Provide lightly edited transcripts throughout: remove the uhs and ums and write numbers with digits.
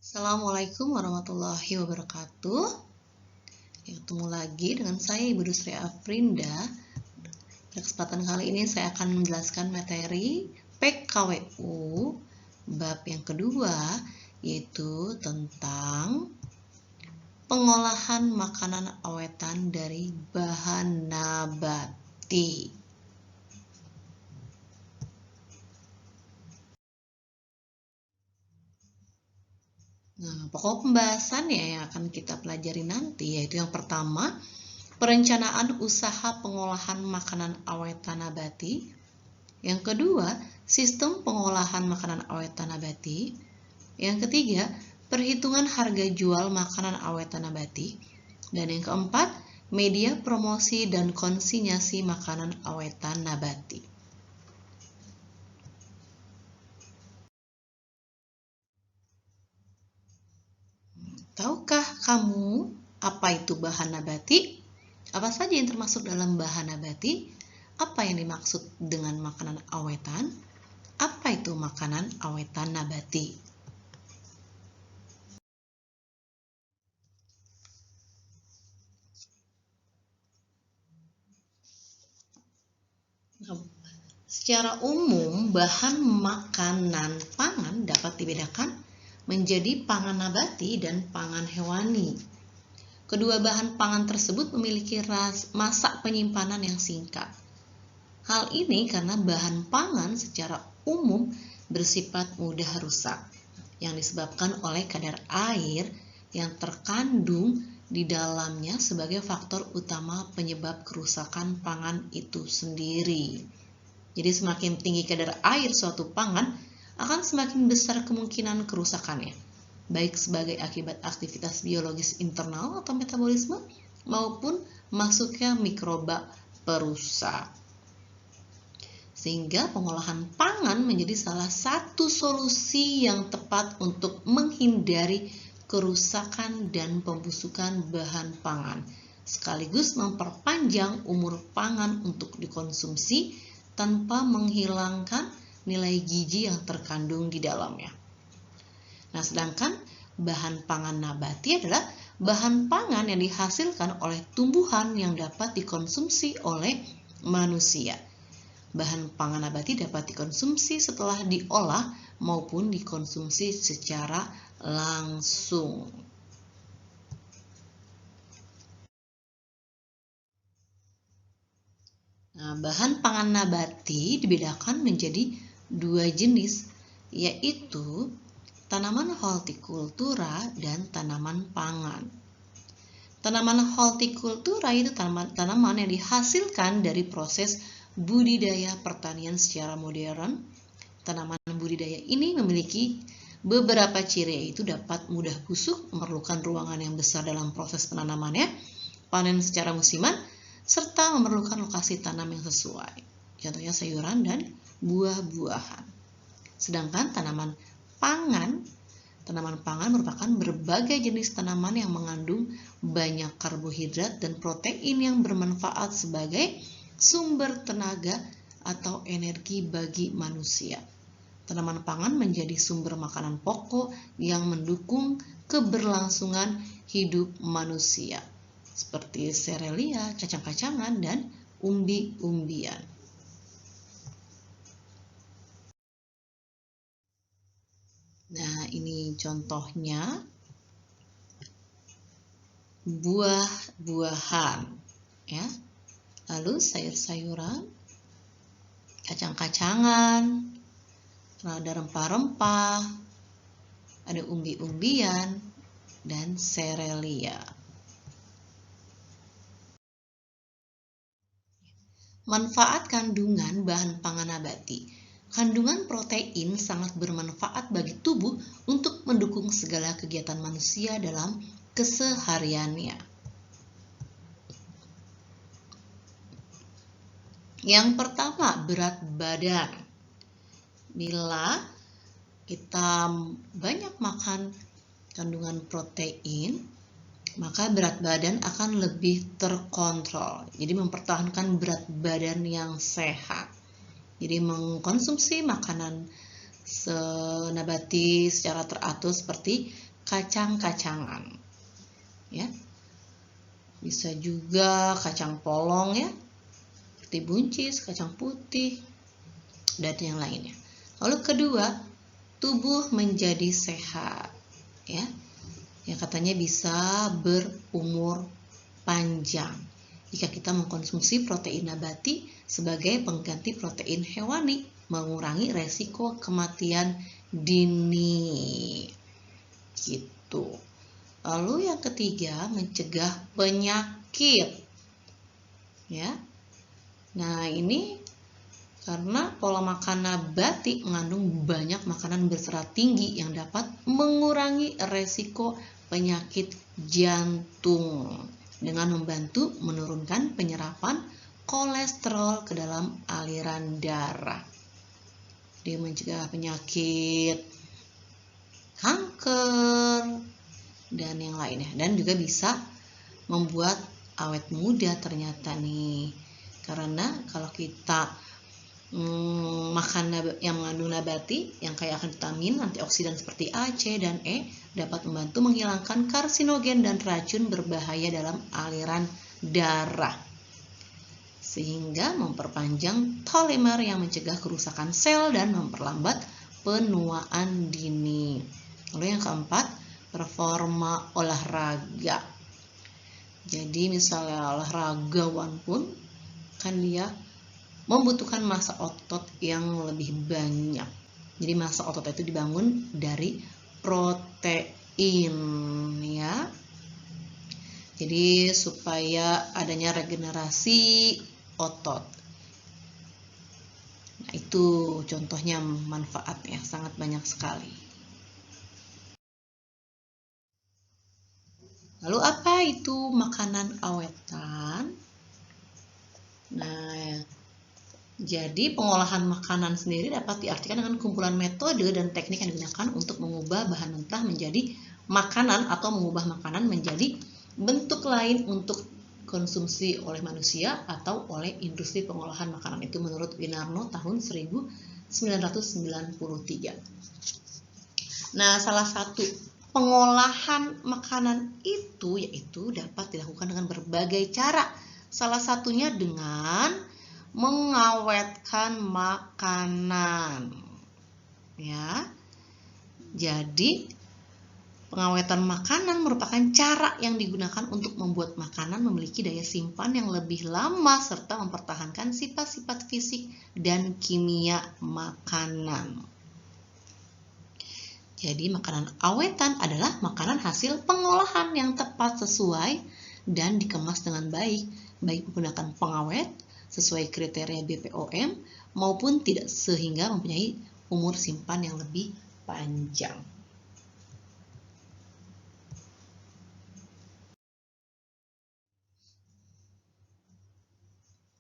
Assalamualaikum warahmatullahi wabarakatuh. Ketemu lagi dengan saya Ibu Dusri Afrinda. Pada kesempatan kali ini saya akan menjelaskan materi PKWU bab yang kedua, yaitu tentang pengolahan makanan awetan dari bahan nabati. Nah, pokok pembahasan yang akan kita pelajari nanti yaitu yang pertama, perencanaan usaha pengolahan makanan awetan nabati. Yang kedua, sistem pengolahan makanan awetan nabati. Yang ketiga, perhitungan harga jual makanan awetan nabati. Dan yang keempat, media promosi dan konsinyasi makanan awetan nabati. Tahukah kamu apa itu bahan nabati? Apa saja yang termasuk dalam bahan nabati? Apa yang dimaksud dengan makanan awetan? Apa itu makanan awetan nabati? Secara umum, bahan makanan pangan dapat dibedakan menjadi pangan nabati dan pangan hewani. Kedua bahan pangan tersebut memiliki masa penyimpanan yang singkat. Hal ini karena bahan pangan secara umum bersifat mudah rusak, yang disebabkan oleh kadar air yang terkandung di dalamnya sebagai faktor utama penyebab kerusakan pangan itu sendiri. Jadi semakin tinggi kadar air suatu pangan, akan semakin besar kemungkinan kerusakannya, baik sebagai akibat aktivitas biologis internal atau metabolisme, maupun masuknya mikroba perusak. Sehingga pengolahan pangan menjadi salah satu solusi yang tepat untuk menghindari kerusakan dan pembusukan bahan pangan, sekaligus memperpanjang umur pangan untuk dikonsumsi tanpa menghilangkan nilai gizi yang terkandung di dalamnya. Nah, sedangkan bahan pangan nabati adalah bahan pangan yang dihasilkan oleh tumbuhan yang dapat dikonsumsi oleh manusia. Bahan pangan nabati dapat dikonsumsi setelah diolah maupun dikonsumsi secara langsung. Nah, bahan pangan nabati dibedakan menjadi dua jenis, yaitu tanaman hortikultura dan tanaman pangan. Tanaman hortikultura itu tanaman yang dihasilkan dari proses budidaya pertanian secara modern. Tanaman budidaya ini memiliki beberapa ciri, yaitu dapat mudah busuk, memerlukan ruangan yang besar dalam proses penanamannya, panen secara musiman, serta memerlukan lokasi tanam yang sesuai, contohnya sayuran dan buah-buahan. Sedangkan tanaman pangan merupakan berbagai jenis tanaman yang mengandung banyak karbohidrat dan protein yang bermanfaat sebagai sumber tenaga atau energi bagi manusia. Tanaman pangan menjadi sumber makanan pokok yang mendukung keberlangsungan hidup manusia, seperti serelia, kacang-kacangan, dan umbi-umbian. Nah, ini contohnya buah-buahan, ya. Lalu sayur-sayuran, kacang-kacangan, ada rempah-rempah, ada umbi-umbian, dan serelia. Manfaat kandungan bahan pangan nabati. Kandungan protein sangat bermanfaat bagi tubuh untuk mendukung segala kegiatan manusia dalam kesehariannya. Yang pertama, berat badan. Bila kita banyak makan kandungan protein, maka berat badan akan lebih terkontrol. Jadi mempertahankan berat badan yang sehat. Jadi mengkonsumsi makanan nabati secara teratur seperti kacang-kacangan. Ya. Bisa juga kacang polong ya, seperti buncis, kacang putih, dan yang lainnya. Lalu kedua, tubuh menjadi sehat. Ya, yang katanya bisa berumur panjang jika kita mengkonsumsi protein nabati sebagai pengganti protein hewani, mengurangi resiko kematian dini. Gitu. Lalu yang ketiga, mencegah penyakit. Ya. Nah, ini karena pola makan nabati mengandung banyak makanan berserat tinggi yang dapat mengurangi resiko penyakit jantung dengan membantu menurunkan penyerapan kolesterol ke dalam aliran darah. Dia mencegah penyakit kanker dan yang lainnya, dan juga bisa membuat awet muda ternyata nih. Karena kalau kita makan yang mengandung nabati yang kaya akan vitamin, antioksidan seperti A, C, dan E dapat membantu menghilangkan karsinogen dan racun berbahaya dalam aliran darah, sehingga memperpanjang telomer yang mencegah kerusakan sel dan memperlambat penuaan dini. Lalu yang keempat, performa olahraga. Jadi misalnya olahragawan pun kan dia membutuhkan massa otot yang lebih banyak. Jadi massa otot itu dibangun dari protein ya. Jadi supaya adanya regenerasi otot. Nah, itu contohnya manfaatnya sangat banyak sekali. Lalu apa itu makanan awetan? Nah, jadi pengolahan makanan sendiri dapat diartikan dengan kumpulan metode dan teknik yang digunakan untuk mengubah bahan mentah menjadi makanan atau mengubah makanan menjadi bentuk lain untuk konsumsi oleh manusia atau oleh industri pengolahan makanan. Itu menurut Winarno tahun 1993. Nah, salah satu pengolahan makanan itu yaitu dapat dilakukan dengan berbagai cara. Salah satunya dengan mengawetkan makanan. Ya. Jadi pengawetan makanan merupakan cara yang digunakan untuk membuat makanan memiliki daya simpan yang lebih lama serta mempertahankan sifat-sifat fisik dan kimia makanan. Jadi makanan awetan adalah makanan hasil pengolahan yang tepat sesuai dan dikemas dengan baik menggunakan pengawet sesuai kriteria BPOM maupun tidak, sehingga mempunyai umur simpan yang lebih panjang.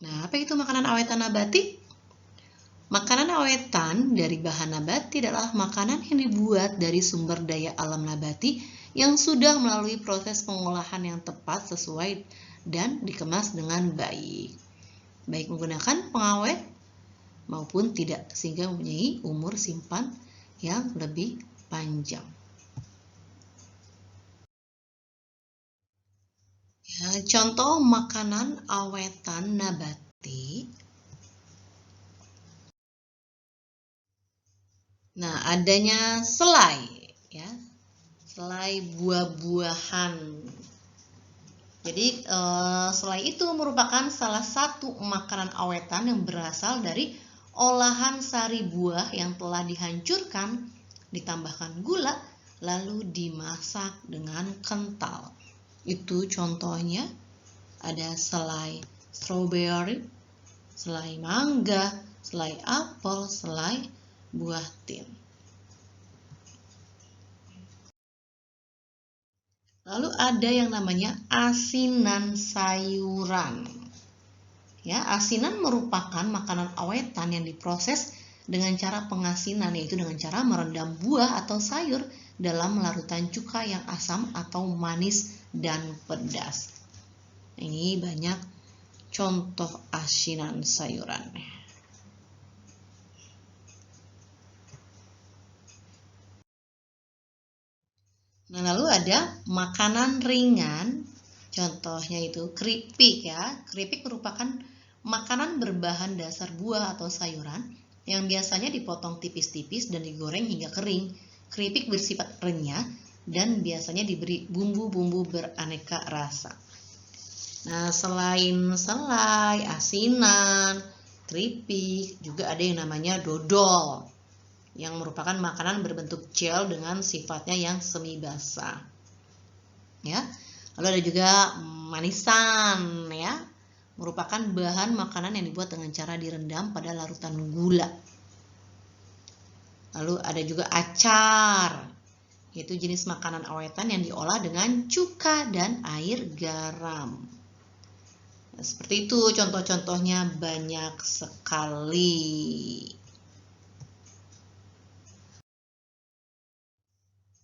Nah, apa itu makanan awetan nabati? Makanan awetan dari bahan nabati adalah makanan yang dibuat dari sumber daya alam nabati yang sudah melalui proses pengolahan yang tepat sesuai dan dikemas dengan baik menggunakan pengawet maupun tidak, sehingga mempunyai umur simpan yang lebih panjang. Ya, contoh makanan awetan nabati. Nah, adanya selai, ya, selai buah-buahan. Jadi selai itu merupakan salah satu makanan awetan yang berasal dari olahan sari buah yang telah dihancurkan, ditambahkan gula, lalu dimasak dengan kental. Itu contohnya ada selai strawberry, selai mangga, selai apel, selai buah tin. Lalu ada yang namanya asinan sayuran. Ya, asinan merupakan makanan awetan yang diproses dengan cara pengasinan, yaitu dengan cara merendam buah atau sayur dalam larutan cuka yang asam atau manis dan pedas. Ini banyak contoh asinan sayuran. Nah, lalu ada makanan ringan, contohnya itu keripik ya. Keripik merupakan makanan berbahan dasar buah atau sayuran yang biasanya dipotong tipis-tipis dan digoreng hingga kering. Keripik bersifat renyah dan biasanya diberi bumbu-bumbu beraneka rasa. Nah, selain selai, asinan, keripik, juga ada yang namanya dodol, yang merupakan makanan berbentuk gel dengan sifatnya yang semi basah. Ya. Lalu ada juga manisan ya, merupakan bahan makanan yang dibuat dengan cara direndam pada larutan gula. Lalu ada juga acar, yaitu jenis makanan awetan yang diolah dengan cuka dan air garam. Nah, seperti itu contoh-contohnya banyak sekali.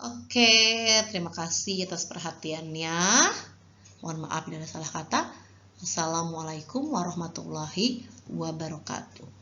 Oke, terima kasih atas perhatiannya. Mohon maaf bila ada salah kata. Assalamualaikum warahmatullahi wabarakatuh.